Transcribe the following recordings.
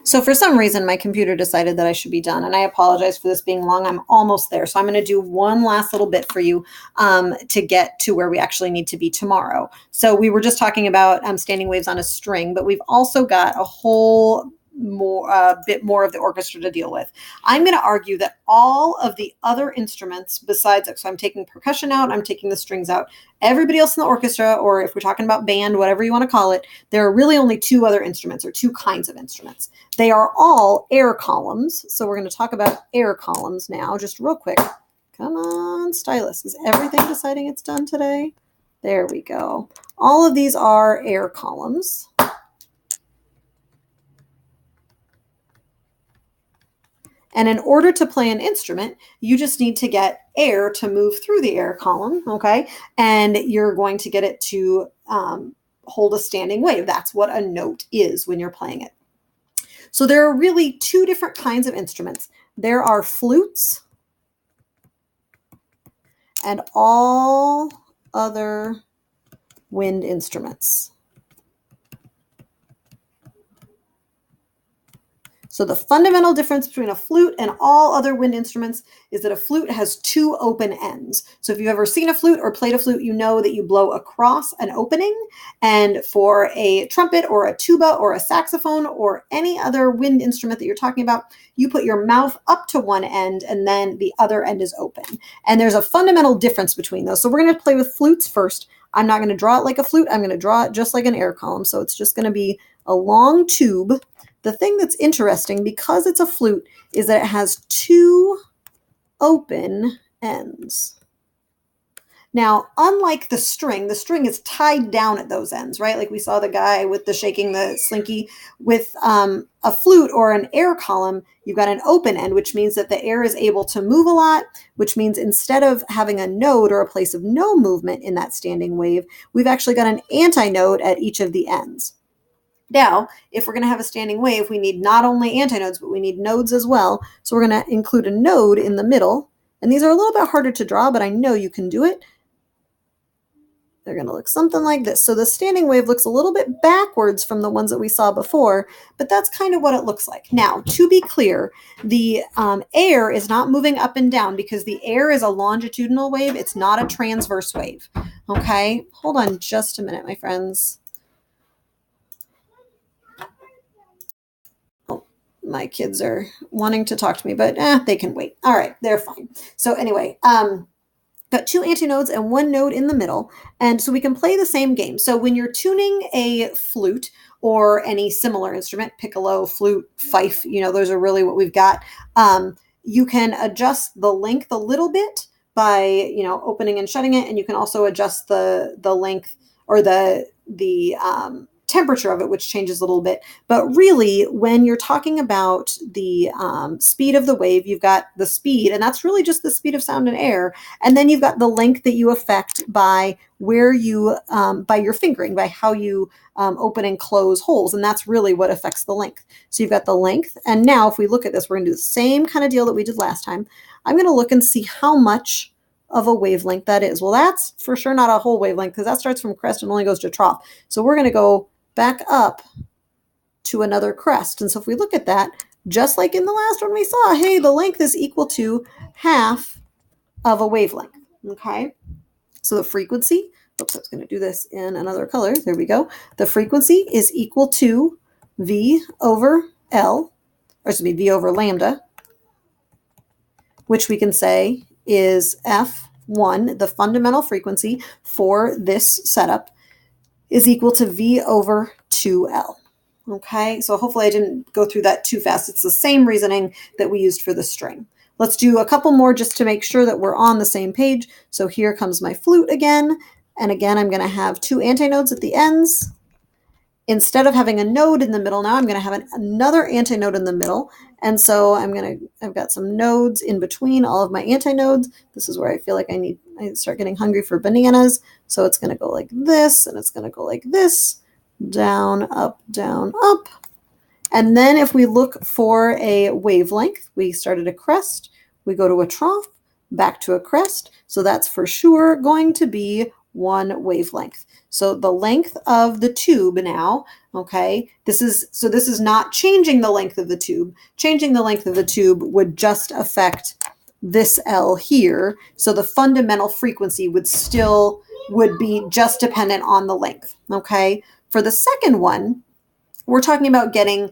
So for some reason, my computer decided that I should be done, and I apologize for this being long. I'm almost there. So I'm going to do one last little bit for you to get to where we actually need to be tomorrow. So we were just talking about standing waves on a string, but we've also got a whole bit more of the orchestra to deal with. I'm going to argue that all of the other instruments besides, so I'm taking percussion out, I'm taking the strings out, everybody else in the orchestra, or if we're talking about band, whatever you want to call it, there are really only two other instruments or two kinds of instruments. They are all air columns. So we're going to talk about air columns now, just real quick. Come on, stylus. Is everything deciding it's done today? There we go. All of these are air columns. And in order to play an instrument, you just need to get air to move through the air column, okay? And you're going to get it to hold a standing wave. That's what a note is when you're playing it. So there are really two different kinds of instruments. There are flutes and all other wind instruments. So the fundamental difference between a flute and all other wind instruments is that a flute has two open ends. So if you've ever seen a flute or played a flute, you know that you blow across an opening. And for a trumpet or a tuba or a saxophone or any other wind instrument that you're talking about, you put your mouth up to one end and then the other end is open. And there's a fundamental difference between those. So we're going to play with flutes first. I'm not going to draw it like a flute. I'm going to draw it just like an air column. So it's just going to be a long tube. The thing that's interesting, because it's a flute, is that it has two open ends. Now, unlike the string is tied down at those ends, right? Like we saw the guy with the shaking the slinky. With a flute or an air column, you've got an open end, which means that the air is able to move a lot, which means instead of having a node or a place of no movement in that standing wave, we've actually got an antinode at each of the ends. Now, if we're going to have a standing wave, we need not only antinodes, but we need nodes as well. So we're going to include a node in the middle. And these are a little bit harder to draw, but I know you can do it. They're going to look something like this. So the standing wave looks a little bit backwards from the ones that we saw before, but that's kind of what it looks like. Now, to be clear, the air is not moving up and down because the air is a longitudinal wave. It's not a transverse wave. Okay, hold on just a minute, my friends. My kids are wanting to talk to me, but they can wait. All right, they're fine. So anyway, got two antinodes and one node in the middle. And so we can play the same game. So when you're tuning a flute or any similar instrument, piccolo, flute, fife, those are really what we've got. You can adjust the length a little bit by, opening and shutting it. And you can also adjust the length or the temperature of it, which changes a little bit. But really, when you're talking about the speed of the wave, you've got the speed, and that's really just the speed of sound and air. And then you've got the length that you affect by where you, by your fingering, by how you open and close holes. And that's really what affects the length. So you've got the length. And now if we look at this, we're going to do the same kind of deal that we did last time. I'm going to look and see how much of a wavelength that is. Well, that's for sure not a whole wavelength because that starts from crest and only goes to trough. So we're going to go back up to another crest. And so if we look at that, just like in the last one we saw, hey, the length is equal to half of a wavelength, okay? So the frequency, oops, I was going to do this in another color. There we go. The frequency is equal to V over L, or excuse me, V over lambda, which we can say is F1, the fundamental frequency for this setup, is equal to V over 2L. Okay, so hopefully I didn't go through that too fast. It's the same reasoning that we used for the string. Let's do a couple more just to make sure that we're on the same page. So here comes my flute again. And again, I'm going to have two antinodes at the ends. Instead of having a node in the middle, now I'm going to have another antinode in the middle. And so I've got some nodes in between all of my antinodes. This is where I feel like I start getting hungry for bananas. So it's going to go like this, and it's going to go like this, down, up, up. And then if we look for a wavelength, we start at a crest, we go to a trough, back to a crest. So that's for sure going to be one wavelength. So the length of the tube now, okay, this is not changing the length of the tube. Changing the length of the tube would just affect this L here. So the fundamental frequency would be just dependent on the length, okay? For the second one, we're talking about getting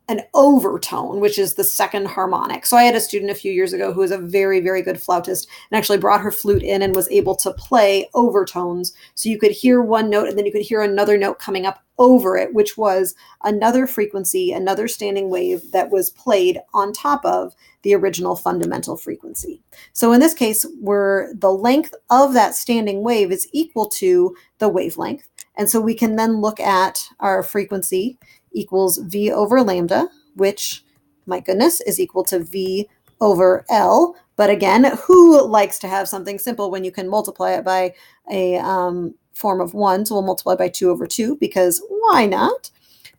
an overtone, which is the second harmonic. So I had a student a few years ago who was a very, very good flautist and actually brought her flute in and was able to play overtones. So you could hear one note and then you could hear another note coming up over it, which was another frequency, another standing wave that was played on top of the original fundamental frequency. So in this case, the length of that standing wave is equal to the wavelength. And so we can then look at our frequency equals V over lambda, which, my goodness, is equal to V over L. But again, who likes to have something simple when you can multiply it by a form of 1? So we'll multiply by 2 over 2 because why not?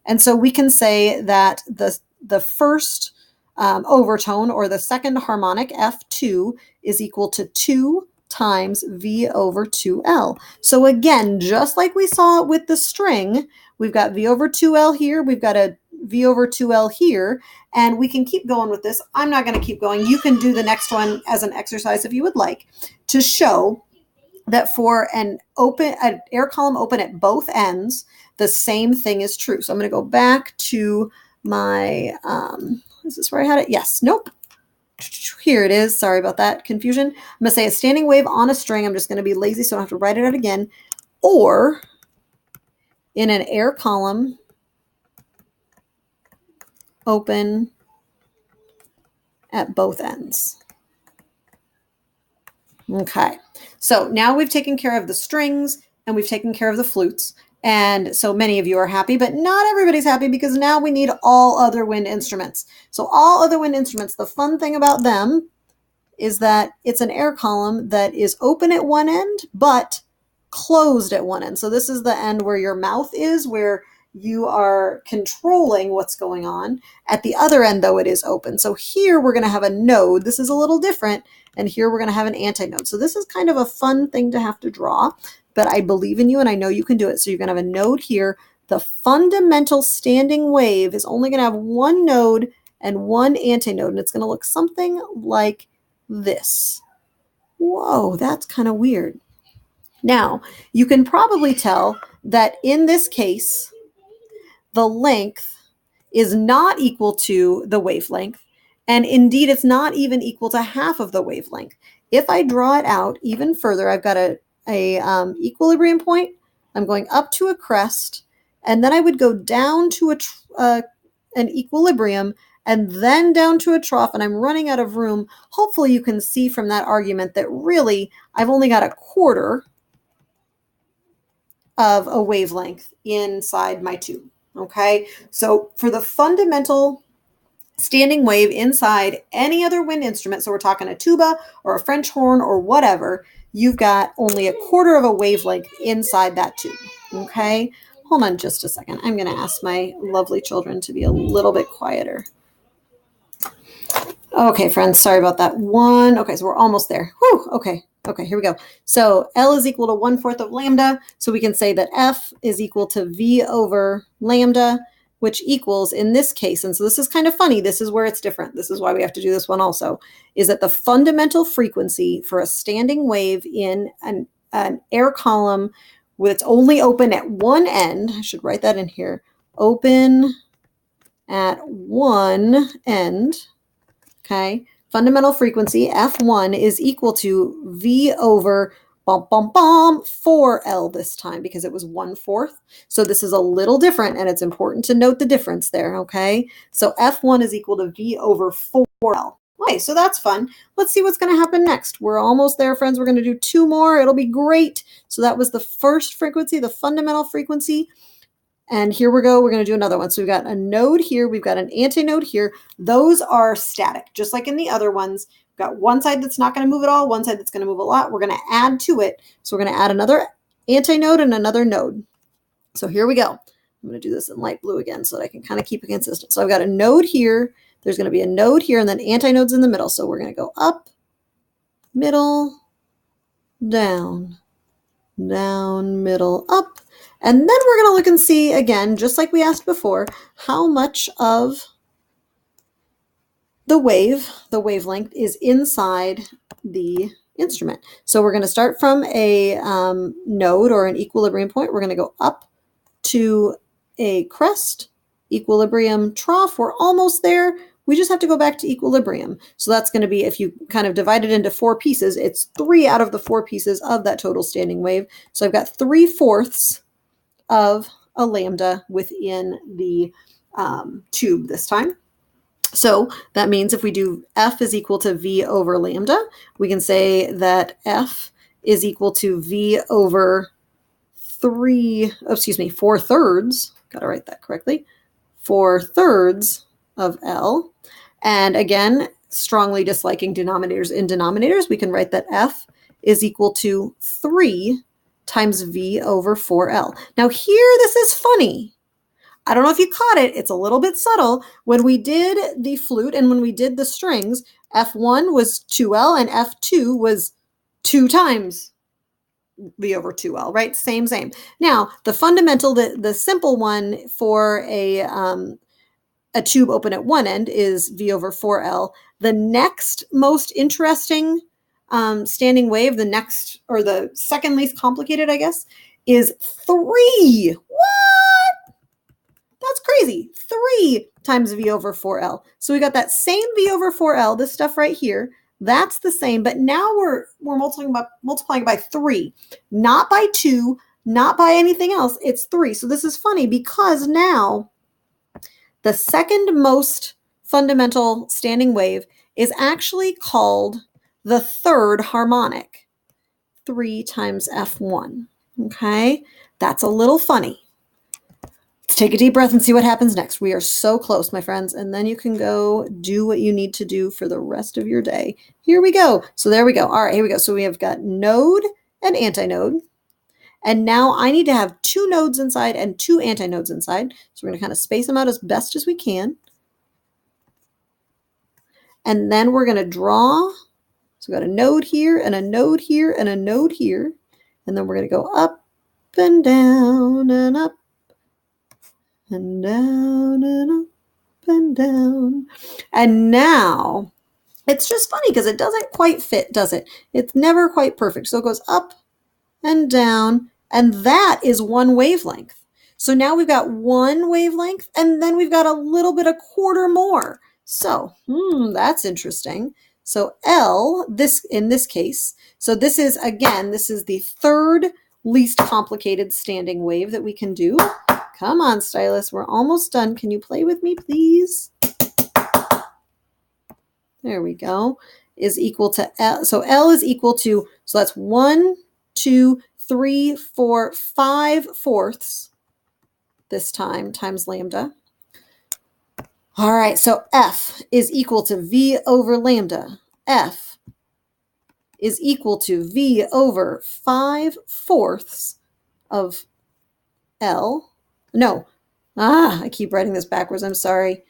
And so we can say that the first overtone, or the second harmonic, F2, is equal to 2 times V over 2L. So again, just like we saw with the string, we've got V over 2L here, we've got a V over 2L here, and we can keep going with this. I'm not going to keep going. You can do the next one as an exercise if you would like, to show that for an air column open at both ends, the same thing is true. So I'm going to go back to my, is this where I had it? Yes, nope. Here it is. Sorry about that confusion. I'm going to say a standing wave on a string. I'm just going to be lazy so I don't have to write it out again. Or in an air column open at both ends. Okay, so now we've taken care of the strings and we've taken care of the flutes. And so many of you are happy, but not everybody's happy because now we need all other wind instruments. So all other wind instruments, the fun thing about them is that it's an air column that is open at one end, but closed at one end. So this is the end where your mouth is, where you are controlling what's going on. At the other end, though, it is open. So here we're going to have a node. This is a little different. And here we're going to have an antinode. So this is kind of a fun thing to have to draw, but I believe in you and I know you can do it. So you're going to have a node here. The fundamental standing wave is only going to have one node and one antinode, and it's going to look something like this. Whoa, that's kind of weird. Now, you can probably tell that in this case, the length is not equal to the wavelength, and indeed it's not even equal to half of the wavelength. If I draw it out even further, I've got a equilibrium point. I'm going up to a crest, and then I would go down to an equilibrium, and then down to a trough, and I'm running out of room. Hopefully you can see from that argument that really I've only got a quarter of a wavelength inside my tube, okay? So for the fundamental standing wave inside any other wind instrument, so we're talking a tuba or a French horn or whatever, you've got only a quarter of a wavelength inside that tube, okay? Hold on just a second. I'm going to ask my lovely children to be a little bit quieter. Okay, friends, sorry about that one. Okay, so we're almost there. Whew, okay, here we go. So L is equal to 1/4 of lambda. So we can say that F is equal to V over lambda, which equals, in this case, and so this is kind of funny, this is where it's different. This is why we have to do this one also, is that the fundamental frequency for a standing wave in an air column with it's only open at one end, I should write that in here, open at one end, okay, fundamental frequency, F1, is equal to V over 4L this time, because it was 1/4. So this is a little different, and it's important to note the difference there, okay? So F1 is equal to V over 4L. Okay, so that's fun. Let's see what's going to happen next. We're almost there, friends. We're going to do two more. It'll be great. So that was the first frequency, the fundamental frequency. And here we go. We're going to do another one. So we've got a node here. We've got an antinode here. Those are static, just like in the other ones. We've got one side that's not going to move at all, one side that's going to move a lot. We're going to add to it. So we're going to add another antinode and another node. So here we go. I'm going to do this in light blue again so that I can kind of keep it consistent. So I've got a node here. There's going to be a node here and then antinodes in the middle. So we're going to go up, middle, down, down, middle, up. And then we're going to look and see again, just like we asked before, how much of the wavelength is inside the instrument. So we're going to start from a node or an equilibrium point. We're going to go up to a crest, equilibrium, trough. We're almost there. We just have to go back to equilibrium. So that's going to be, if you kind of divide it into 4 pieces, it's 3 out of the 4 pieces of that total standing wave. So I've got 3/4 of a lambda within the tube this time. So that means if we do F is equal to V over lambda, we can say that F is equal to V over 4/3, got to write that correctly, 4/3 of L. And again, strongly disliking denominators in denominators, we can write that F is equal to 3 times V over 4L. Now here, this is funny. I don't know if you caught it. It's a little bit subtle. When we did the flute and when we did the strings, F1 was 2L and F2 was 2 times V over 2L, right? Same. Now, the fundamental, the simple one for a tube open at one end is V over 4L. The next most interesting standing wave, the next, or the second least complicated, I guess, is 3. What? That's crazy. 3 times V over 4L. So we got that same V over 4L, this stuff right here. That's the same, but now we're multiplying by 3, not by 2, not by anything else. It's 3. So this is funny because now the second most fundamental standing wave is actually called the third harmonic. 3 times F1. Okay? That's a little funny. Let's take a deep breath and see what happens next. We are so close, my friends, and then you can go do what you need to do for the rest of your day. Here we go. So there we go. All right, here we go. So we have got node and antinode. And now I need to have 2 nodes inside and 2 antinodes inside. So we're going to kind of space them out as best as we can. And then we're going to draw. So we've got a node here and a node here and a node here. And then we're going to go up and down and up and down and up and down. And now it's just funny because it doesn't quite fit, does it? It's never quite perfect. So it goes up and down, and that is 1 wavelength. So now we've got 1 wavelength, and then we've got a little bit, a quarter more. So that's interesting. So L, in this case, so this is, again, this is the third least complicated standing wave that we can do. Come on, stylus, we're almost done. Can you play with me, please? There we go. Is equal to L. So L is equal to, so that's 1, 2, 3, 4, 5/4 this time times lambda. All right, so F is equal to V over lambda. F is equal to V over 5/4 of L. No. I keep writing this backwards. I'm sorry.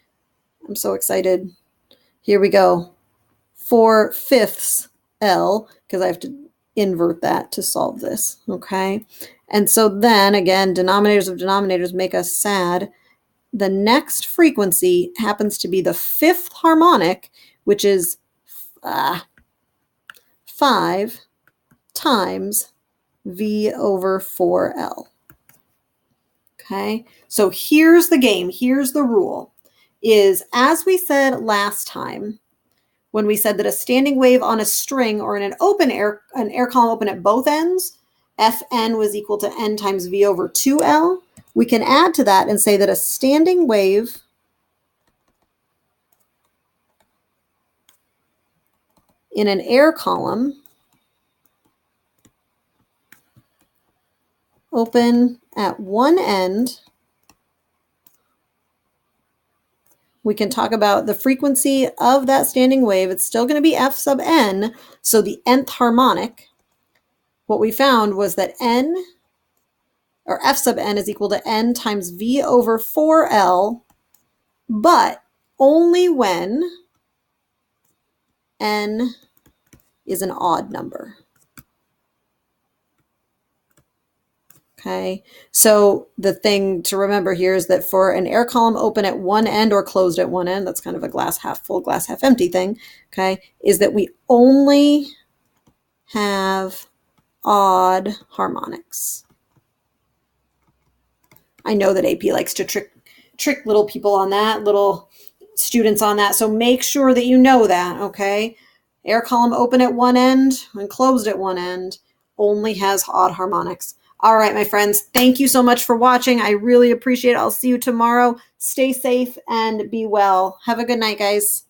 I'm so excited. Here we go. 4/5 L, because I have to invert that to solve this, okay? And so then, again, denominators of denominators make us sad. The next frequency happens to be the 5th harmonic, which is 5 times V over 4L. Okay, so here's the game. Here's the rule. Is, as we said last time, when we said that a standing wave on a string or in an air column open at both ends, Fn was equal to n times V over 2L, we can add to that and say that a standing wave in an air column open at one end, we can talk about the frequency of that standing wave. It's still going to be F sub n, so the nth harmonic. What we found was that n, or F sub n, is equal to n times V over 4L, but only when n is an odd number. Okay, so the thing to remember here is that for an air column open at one end or closed at one end, that's kind of a glass half full, glass half empty thing, okay, is that we only have odd harmonics. I know that AP likes to trick little people on that, little students on that, so make sure that you know that, okay? Air column open at one end and closed at one end only has odd harmonics. All right, my friends, thank you so much for watching. I really appreciate it. I'll see you tomorrow. Stay safe and be well. Have a good night, guys.